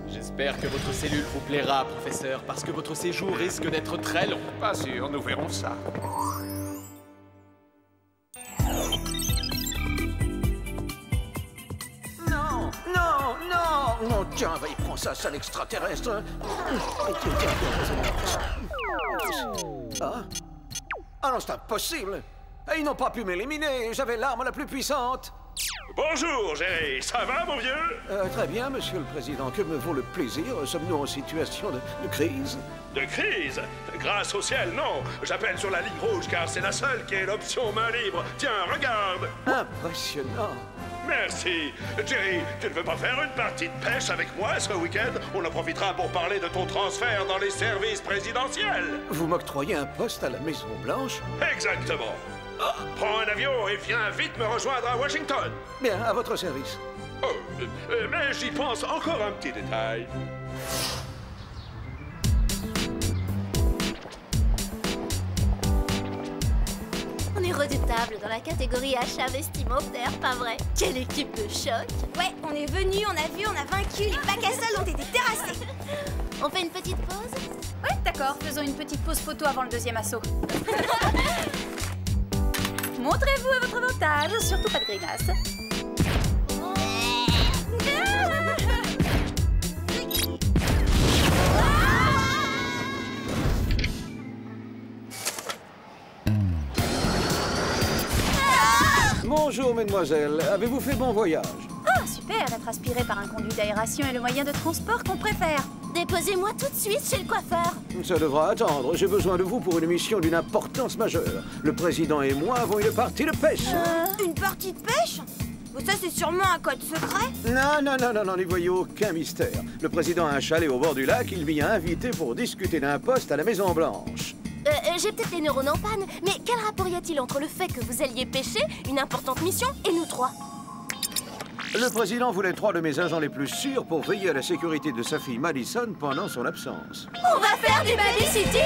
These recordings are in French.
J'espère que votre cellule vous plaira, professeur, parce que votre séjour risque d'être très long. Pas sûr, nous verrons ça. Non, non, non. Non, tiens, va y prendre ça, sale extraterrestre. Ah, ah non, c'est impossible. Ils n'ont pas pu m'éliminer. J'avais l'arme la plus puissante. Bonjour, Jerry. Ça va, mon vieux? Très bien, monsieur le président. Que me vaut le plaisir? Sommes-nous en situation de crise? De crise? Grâce au ciel, non. J'appelle sur la ligne rouge car c'est la seule qui est l'option main libre. Tiens, regarde. Impressionnant. Merci. Jerry, tu ne veux pas faire une partie de pêche avec moi ce week-end? On en profitera pour parler de ton transfert dans les services présidentiels. Vous m'octroyez un poste à la Maison-Blanche? Exactement. Prends un avion et viens vite me rejoindre à Washington. Bien, à votre service. Oh, mais j'y pense encore un petit détail. On est redoutable dans la catégorie achat vestimentaire, pas vrai? Quelle équipe de choc! Ouais, on est venu, on a vu, on a vaincu, les bacs à sable ont été terrassés. On fait une petite pause? Ouais, d'accord, faisons une petite pause photo avant le deuxième assaut. Montrez-vous à votre avantage, surtout pas de grimace. Bonjour, mesdemoiselles. Avez-vous fait bon voyage? Ah, super, être aspiré par un conduit d'aération est le moyen de transport qu'on préfère. Déposez-moi tout de suite chez le coiffeur. Ça devra attendre. J'ai besoin de vous pour une mission d'une importance majeure. Le président et moi avons une partie de pêche. Une partie de pêche? Ça, c'est sûrement un code secret? Non, n'y voyez aucun mystère. Le président a un chalet au bord du lac. Il m'y a invité pour discuter d'un poste à la Maison-Blanche. J'ai peut-être les neurones en panne, mais quel rapport y a-t-il entre le fait que vous alliez pêcher, une importante mission, et nous trois? Le président voulait 3 de mes agents les plus sûrs pour veiller à la sécurité de sa fille Madison pendant son absence. On va faire du babysitting?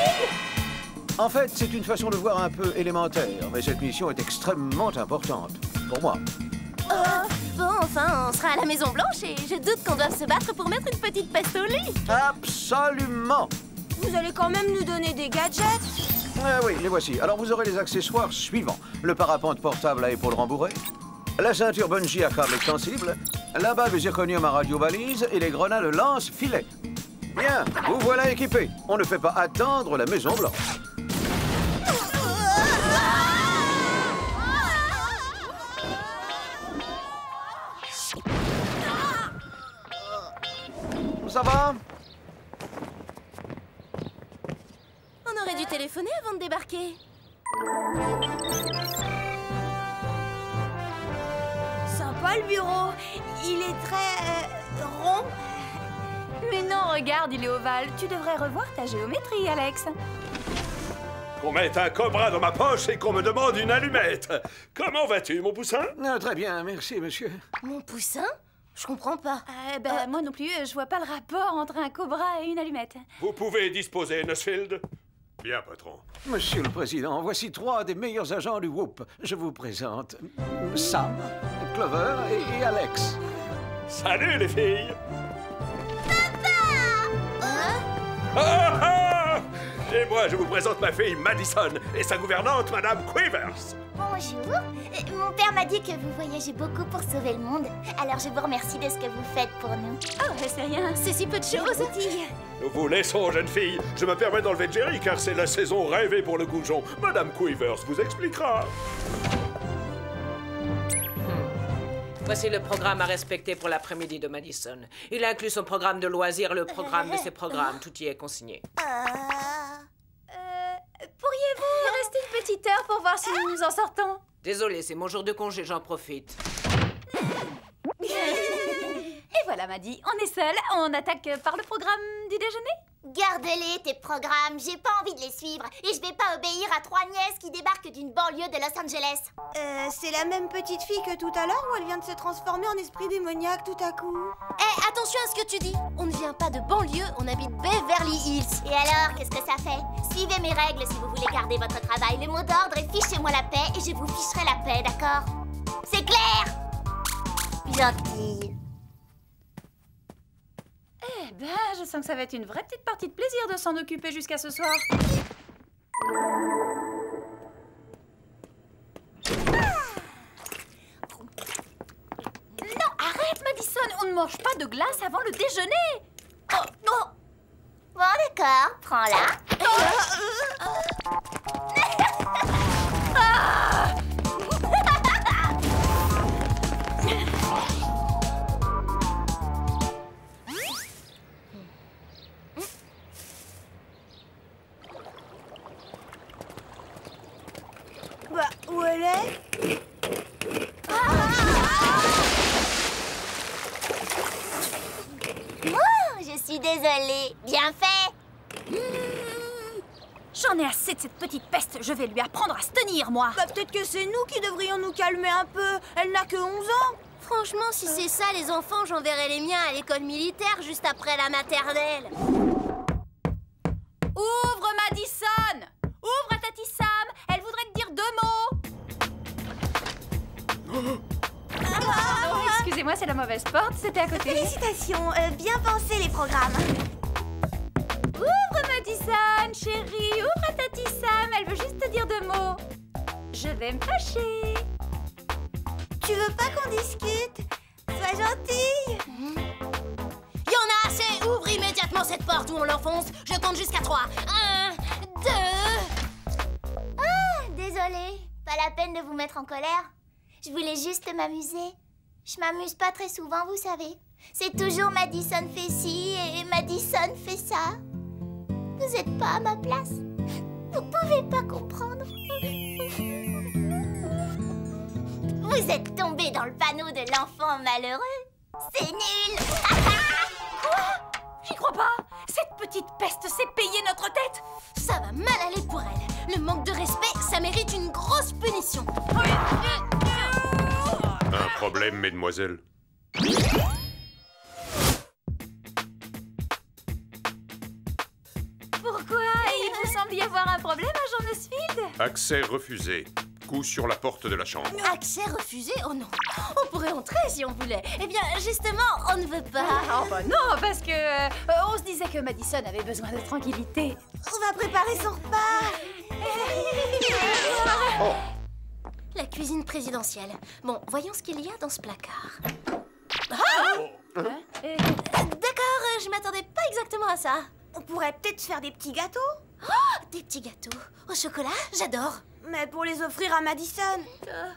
En fait, c'est une façon de voir un peu élémentaire, mais cette mission est extrêmement importante. Pour moi. Bon, enfin, on sera à la Maison-Blanche et je doute qu'on doive se battre pour mettre une petite peste au lit. Absolument! Vous allez quand même nous donner des gadgets? Oui, les voici. Alors, vous aurez les accessoires suivants. Le parapente portable à épaules rembourrées, la ceinture bungee à câble extensible, la bague zirconium à radio-valise et les grenades lance-filet. Bien, vous voilà équipés. On ne fait pas attendre la Maison-Blanche. Ça va? On aurait dû téléphoner avant de débarquer. Sympa le bureau. Il est très rond. Mais non, regarde, il est ovale. Tu devrais revoir ta géométrie, Alex. Qu'on mette un cobra dans ma poche et qu'on me demande une allumette. Comment vas-tu, mon poussin? Très bien, merci, monsieur. Mon poussin? Je comprends pas. Moi non plus, je vois pas le rapport entre un cobra et une allumette. Vous pouvez disposer, Nussfield. Bien, patron. Monsieur le Président, voici 3 des meilleurs agents du Whoop. Je vous présente Sam, Clover et Alex. Salut, les filles. Hein? Ah, ah! Et moi, je vous présente ma fille Madison et sa gouvernante, Madame Quivers. Bonjour. Mon père m'a dit que vous voyagez beaucoup pour sauver le monde. Alors je vous remercie de ce que vous faites pour nous. Oh, c'est rien, c'est si peu de choses. Nous vous laissons, jeune fille. Je me permets d'enlever Jerry car c'est la saison rêvée pour le goujon. Madame Quivers vous expliquera. Voici le programme à respecter pour l'après-midi de Madison. Il inclut son programme de loisirs, le programme de ses programmes. Tout y est consigné. Pourriez-vous rester une petite heure pour voir si nous nous en sortons? Désolé, c'est mon jour de congé, j'en profite. Et voilà, Maddy, on est seuls. On attaque par le programme du déjeuner? Garde-les, tes programmes. J'ai pas envie de les suivre. Et je vais pas obéir à 3 nièces qui débarquent d'une banlieue de Los Angeles. C'est la même petite fille que tout à l'heure ou elle vient de se transformer en esprit démoniaque tout à coup? Attention à ce que tu dis. On ne vient pas de banlieue, on habite Beverly Hills. Et alors, qu'est-ce que ça fait? Suivez mes règles si vous voulez garder votre travail. Le mot d'ordre est fichez-moi la paix et je vous ficherai la paix, d'accord? C'est clair? Gentil. Eh ben, je sens que ça va être une vraie petite partie de plaisir de s'en occuper jusqu'à ce soir. Non, arrête, Madison, on ne mange pas de glace avant le déjeuner. Oh, non. Bon, d'accord, prends-la. Bah, où elle est? Oh, je suis désolée. Bien fait. J'en ai assez de cette petite peste. Je vais lui apprendre à se tenir, moi. Bah, peut-être que c'est nous qui devrions nous calmer un peu. Elle n'a que 11 ans. Franchement, si c'est ça, les enfants, j'enverrai les miens à l'école militaire juste après la maternelle. Ouvre, Madison! Ouvre à Tati Sam! Elle voudrait te dire 2 mots. Oh, excusez-moi, c'est la mauvaise porte. C'était à côté. Félicitations, bien pensé les programmes. Ouvre, Madison, chérie. Ouvre à Tati Sam. Elle veut juste te dire 2 mots. Je vais me fâcher. Tu veux pas qu'on discute? Sois gentille. Y en a assez! Ouvre immédiatement cette porte ou on l'enfonce. Je compte jusqu'à 3. 1, 2... Ah, désolée. Pas la peine de vous mettre en colère. Je voulais juste m'amuser. Je m'amuse pas très souvent, vous savez. C'est toujours Madison fait ci et Madison fait ça. Vous êtes pas à ma place. Vous pouvez pas comprendre. Vous êtes tombé dans le panneau de l'enfant malheureux. C'est nul. Quoi? J'y crois pas. Cette petite peste s'est payée notre tête. Ça va mal aller pour elle. Le manque de respect, ça mérite une grosse punition. Un problème, mesdemoiselles? Pourquoi? Il vous semble y avoir un problème, agent Nussfield? Accès refusé. Coup sur la porte de la chambre. Accès refusé? Oh non. On pourrait entrer si on voulait. Eh bien, justement, on ne veut pas. Oh bah non, parce que on se disait que Madison avait besoin de tranquillité. On va préparer son repas. La cuisine présidentielle. Bon, voyons ce qu'il y a dans ce placard. D'accord, je m'attendais pas exactement à ça. On pourrait peut-être faire des petits gâteaux. Oh, des petits gâteaux. Au chocolat, j'adore. Mais pour les offrir à Madison,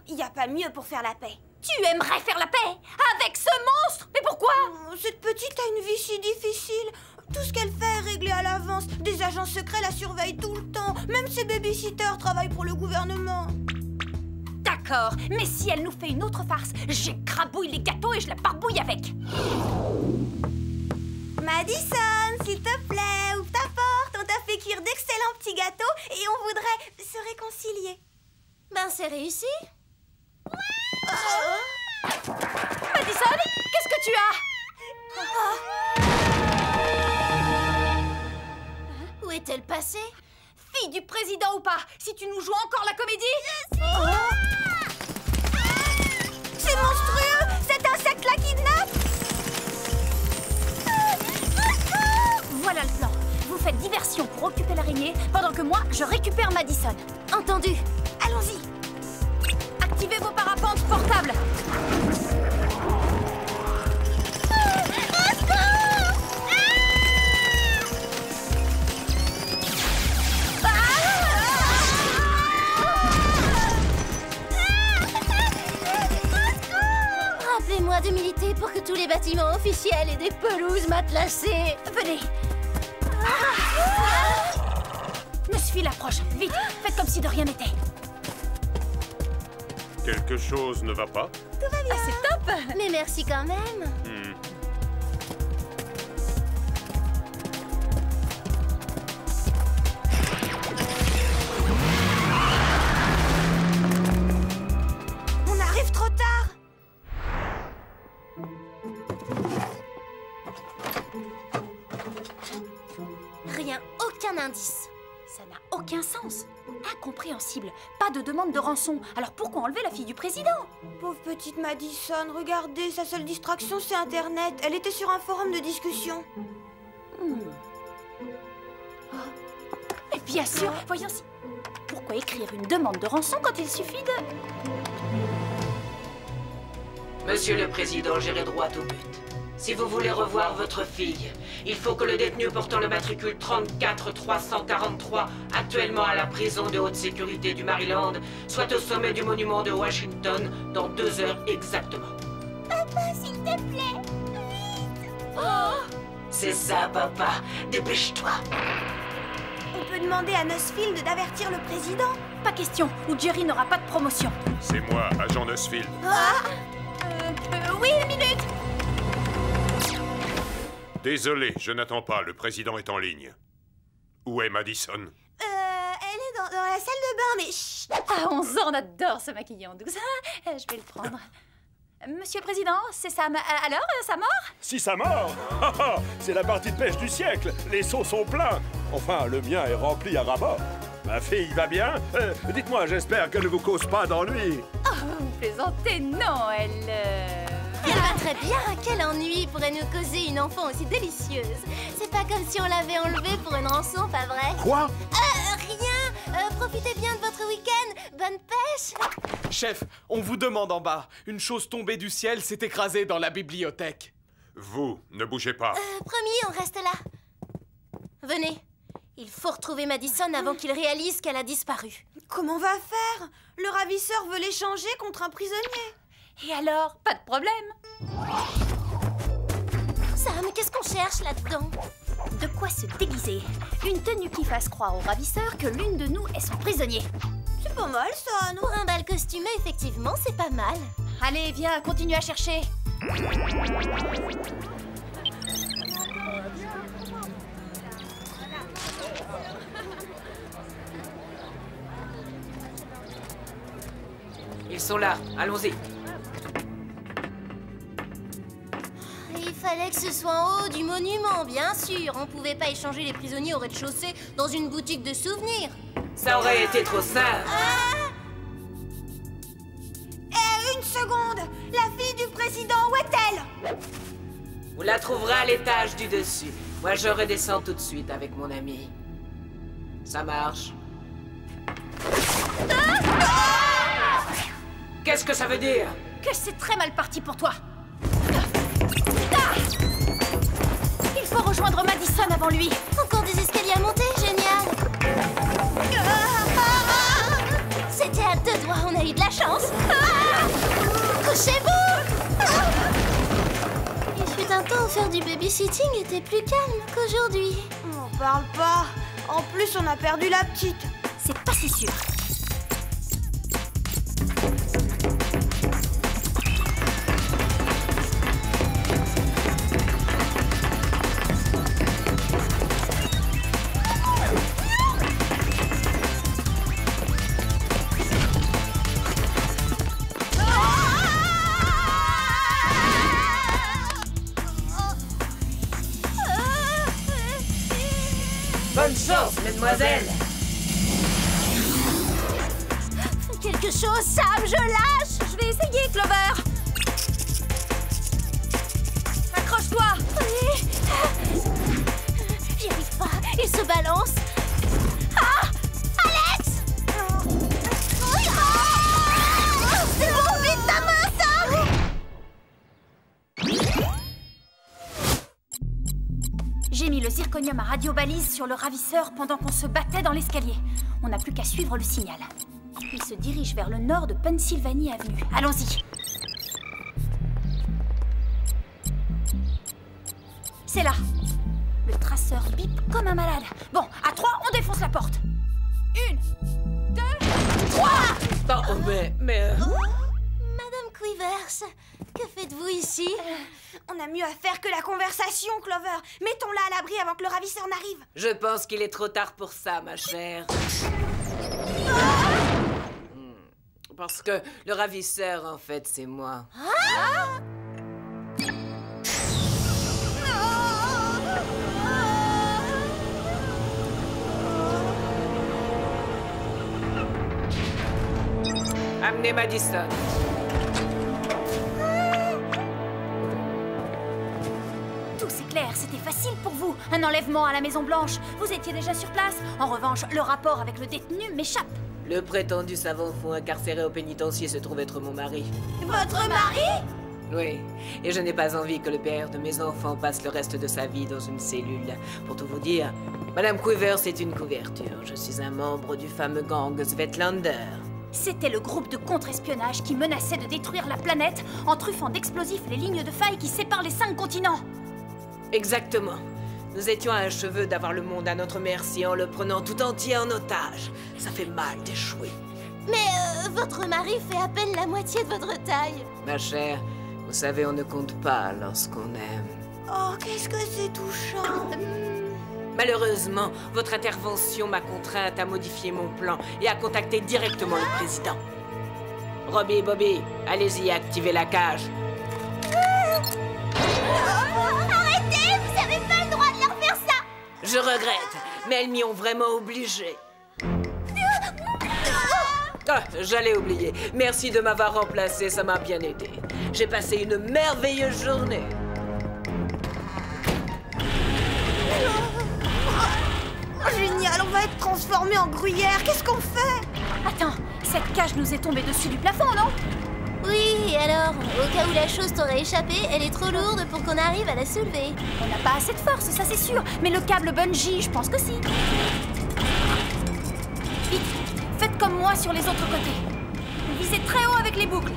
il n'y a pas mieux pour faire la paix. Tu aimerais faire la paix avec ce monstre? Mais pourquoi? Cette petite a une vie si difficile. Tout ce qu'elle fait est réglé à l'avance. Des agents secrets la surveillent tout le temps. Même ses babysitters travaillent pour le gouvernement. D'accord, mais si elle nous fait une autre farce, j'écrabouille les gâteaux et je la barbouille avec. Madison, s'il te plaît, ouvre ta porte. On t'a fait cuire d'excellents petits gâteaux et on voudrait se réconcilier. Ben, c'est réussi. Madison, qu'est-ce que tu as? Où est-elle passée? Fille du président ou pas, si tu nous joues encore la comédie... C'est monstrueux! Cet insecte la kidnappe! Voilà le plan. Vous faites diversion pour occuper l'araignée, pendant que moi, je récupère Madison. Entendu. Allons-y. Activez vos parapentes portables. Rappelez-moi de militer pour que tous les bâtiments officiels aient des pelouses matelassées. Venez. Nussfield approche. Vite, faites comme si de rien n'était. Quelque chose ne va pas? Tout va bien. Ah, c'est top. Mais merci quand même. On arrive trop tard. Rien, aucun indice. Ça n'a aucun sens. À Incompréhensible. Pas de demande de rançon. Alors pourquoi enlever la fille du président? Pauvre petite Madison, regardez, sa seule distraction c'est Internet. Elle était sur un forum de discussion. Mais bien sûr, voyons si... Pourquoi écrire une demande de rançon quand il suffit de... Monsieur le Président, j'irai droit au but. Si vous voulez revoir votre fille, il faut que le détenu portant le matricule 34343, actuellement à la prison de haute sécurité du Maryland, soit au sommet du monument de Washington dans 2 heures exactement. Papa, s'il te plaît, vite. C'est ça, papa. Dépêche-toi. On peut demander à Nussfield d'avertir le président? Pas question, ou Jerry n'aura pas de promotion. C'est moi, agent Nussfield. Oui, une minute. Désolé, je n'attends pas, le président est en ligne. Où est Madison? Elle est dans la salle de bain, mais chut. À 11 ans, on adore se maquiller en douce. Je vais le prendre. Monsieur le Président, c'est Sam. Alors, sa mort? Si ça mord, c'est la partie de pêche du siècle. Les seaux sont pleins. Enfin, le mien est rempli à ras-bord. Ma fille va bien? Dites-moi, j'espère qu'elle ne vous cause pas d'ennui. Oh, vous plaisantez? Non, elle va très bien. Quel ennui pourrait nous causer une enfant aussi délicieuse. C'est pas comme si on l'avait enlevée pour une rançon, pas vrai? Quoi? Rien. Profitez bien de votre week-end. Bonne pêche. Chef, on vous demande en bas. Une chose tombée du ciel s'est écrasée dans la bibliothèque. Vous, ne bougez pas. Promis, on reste là. Venez. Il faut retrouver Madison avant qu'il réalise qu'elle a disparu. Comment on va faire? Le ravisseur veut l'échanger contre un prisonnier. Et alors? Pas de problème. Sam, qu'est-ce qu'on cherche là-dedans? De quoi se déguiser? Une tenue qui fasse croire au ravisseur que l'une de nous est son prisonnier. C'est pas mal ça, non? Pour un bal costumé, effectivement, c'est pas mal. Allez, viens, continue à chercher. Ils sont là, allons-y. Il fallait que ce soit en haut du monument, bien sûr. On pouvait pas échanger les prisonniers au rez-de-chaussée dans une boutique de souvenirs. Ça aurait été trop simple. Une seconde! La fille du président, où est-elle? Vous la trouverez à l'étage du dessus. Moi, je redescends tout de suite avec mon ami. Ça marche. Qu'est-ce que ça veut dire? Que c'est très mal parti pour toi. Il faut rejoindre Madison avant lui. Encore des escaliers à monter, génial. C'était à 2 doigts, on a eu de la chance. Couchez-vous. Il fut un temps où faire du babysitting était plus calme qu'aujourd'hui. On parle pas. En plus, on a perdu la petite. C'est pas si sûr. Bonne chance, mademoiselle. Fais quelque chose, Sam, je lâche. Je vais essayer, Clover. Accroche-toi. Oui. J'y arrive pas, il se balance. Ah, Alex. C'est bon, vite ta main, Sam. J'ai mis le zirconium à radiobalise sur le ravisseur pendant qu'on se battait dans l'escalier. On n'a plus qu'à suivre le signal. Il se dirige vers le nord de Pennsylvanie Avenue. Allons-y. C'est là. Le traceur bip comme un malade. Bon, à 3, on défonce la porte. 1, 2, 3. Oh, mais... Madame Quivers, que faites-vous ici? On a mieux à faire que la conversation, Clover. Mettons-la à l'abri avant que le ravisseur n'arrive. Je pense qu'il est trop tard pour ça, ma chère. Parce que le ravisseur, en fait, c'est moi. Amenez Madison. Tout c'est clair, c'était facile pour vous. Un enlèvement à la Maison-Blanche. Vous étiez déjà sur place. En revanche, le rapport avec le détenu m'échappe. Le prétendu savant fou incarcéré au pénitencier se trouve être mon mari. Votre mari? Oui, et je n'ai pas envie que le père de mes enfants passe le reste de sa vie dans une cellule. Pour tout vous dire, Madame Quivers est une couverture. Je suis un membre du fameux gang Svetlander. C'était le groupe de contre-espionnage qui menaçait de détruire la planète en truffant d'explosifs les lignes de faille qui séparent les 5 continents. Exactement. Nous étions à un cheveu d'avoir le monde à notre merci en le prenant tout entier en otage. Ça fait mal d'échouer. Mais votre mari fait à peine la moitié de votre taille. Ma chère, vous savez, on ne compte pas lorsqu'on aime. Oh, qu'est-ce que c'est touchant. Malheureusement, votre intervention m'a contrainte à modifier mon plan et à contacter directement le président. Robbie et Bobby, allez-y, activez la cage. Arrêtez! Vous avez pas le droit de leur faire ça! Je regrette, mais elles m'y ont vraiment obligé. Ah, j'allais oublier. Merci de m'avoir remplacé, ça m'a bien aidé. J'ai passé une merveilleuse journée. Oh, génial, on va être transformés en gruyère. Qu'est-ce qu'on fait? Attends, cette cage nous est tombée dessus du plafond, non? Oui, et alors, au cas où la chose t'aurait échappé, elle est trop lourde pour qu'on arrive à la soulever. On n'a pas assez de force, ça c'est sûr. Mais le câble bungee, je pense que si. Vite, faites comme moi sur les autres côtés. Visez très haut avec les boucles.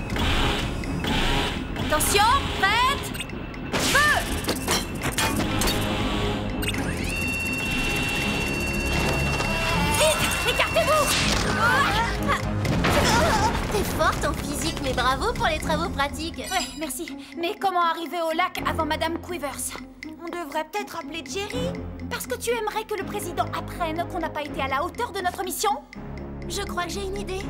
Attention, prête, feu! Vite, écartez-vous! T'es forte en physique, mais bravo pour les travaux pratiques. Ouais, merci. Mais comment arriver au lac avant Madame Quivers? On devrait peut-être appeler Jerry. Parce que tu aimerais que le président apprenne qu'on n'a pas été à la hauteur de notre mission? Je crois que j'ai une idée.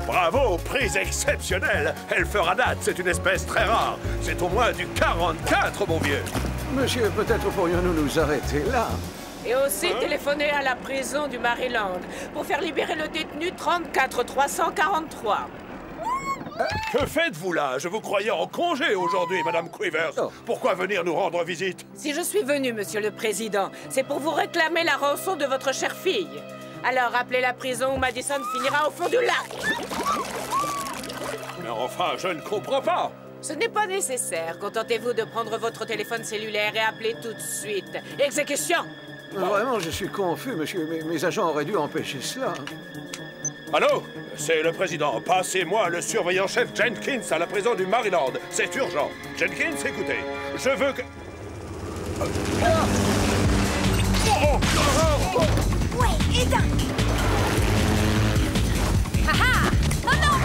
Bravo, prise exceptionnelle. Elle fera date, c'est une espèce très rare. C'est au moins du 44, mon vieux. Monsieur, peut-être pourrions-nous nous arrêter là? Et aussi téléphoner à la prison du Maryland pour faire libérer le détenu 34343. Que faites-vous là? Je vous croyais en congé aujourd'hui, Madame Quivers. Oh. Pourquoi venir nous rendre visite? Si je suis venu, Monsieur le Président, c'est pour vous réclamer la rançon de votre chère fille. Alors appelez la prison où Madison finira au fond du lac. Mais enfin, je ne comprends pas. Ce n'est pas nécessaire. Contentez-vous de prendre votre téléphone cellulaire et appelez tout de suite. Exécution! Vraiment, je suis confus, monsieur. Mes agents auraient dû empêcher cela. Allô? C'est le président. Passez-moi le surveillant-chef Jenkins à la prison du Maryland. C'est urgent. Jenkins, écoutez. Je veux que... Ouais, éteins! Haha! Oh non!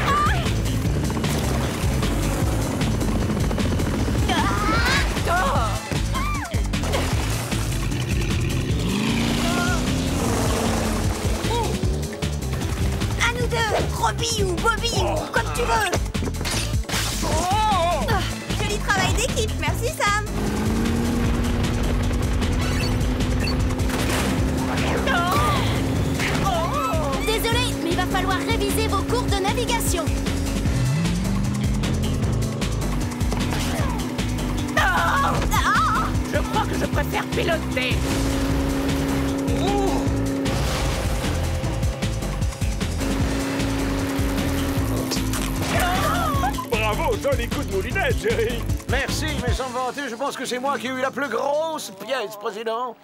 Ah! À nous deux, Robbie ou Bobby, ou comme tu veux. Joli travail d'équipe, merci Sam. Désolé, mais il va falloir réviser vos cours de navigation. Je crois que je préfère piloter. Bravo, joli coup de moulinette, Jerry. Merci, mais sans me vanter, je pense que c'est moi qui ai eu la plus grosse pièce, président.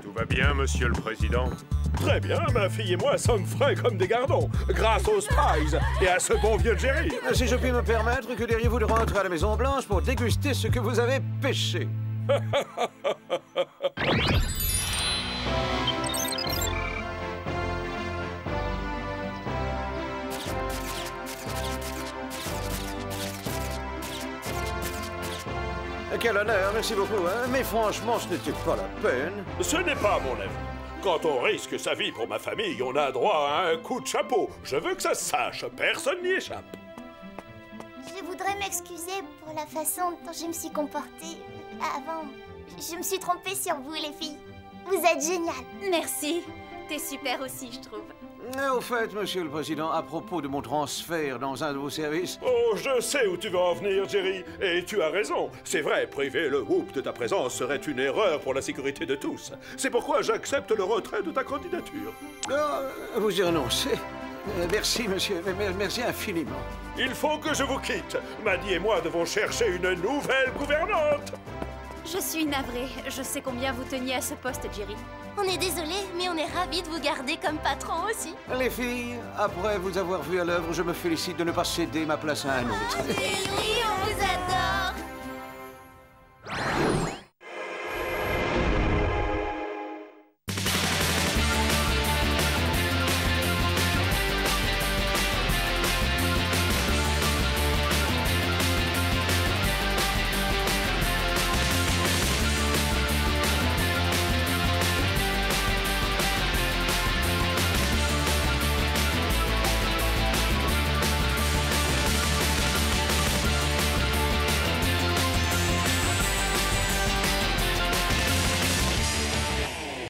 Tout va bien, monsieur le président? Très bien, ma fille et moi sommes frais comme des gardons, grâce aux Spies et à ce bon vieux Jerry. Si je puis me permettre, que diriez-vous de rentrer à la Maison-Blanche pour déguster ce que vous avez pêché? Quel honneur, merci beaucoup, hein? Mais franchement, ce n'était pas la peine. Ce n'est pas mon avis. Quand on risque sa vie pour ma famille, on a droit à un coup de chapeau. Je veux que ça se sache, personne n'y échappe. Je voudrais m'excuser pour la façon dont je me suis comportée avant. Je me suis trompée sur vous, les filles. Vous êtes géniales. Merci. T'es super aussi, je trouve. Au fait, Monsieur le Président, à propos de mon transfert dans un de vos services... Oh, je sais où tu veux en venir, Jerry. Et tu as raison. C'est vrai, priver le Whoop de ta présence serait une erreur pour la sécurité de tous. C'est pourquoi j'accepte le retrait de ta candidature. Vous y renoncez. Merci, monsieur. Merci infiniment. Il faut que je vous quitte. Maddie et moi devons chercher une nouvelle gouvernante. Je suis navrée. Je sais combien vous teniez à ce poste, Jerry. On est désolé, mais on est ravis de vous garder comme patron aussi. Les filles, après vous avoir vu à l'œuvre, je me félicite de ne pas céder ma place à un autre. Jerry, on vous adore.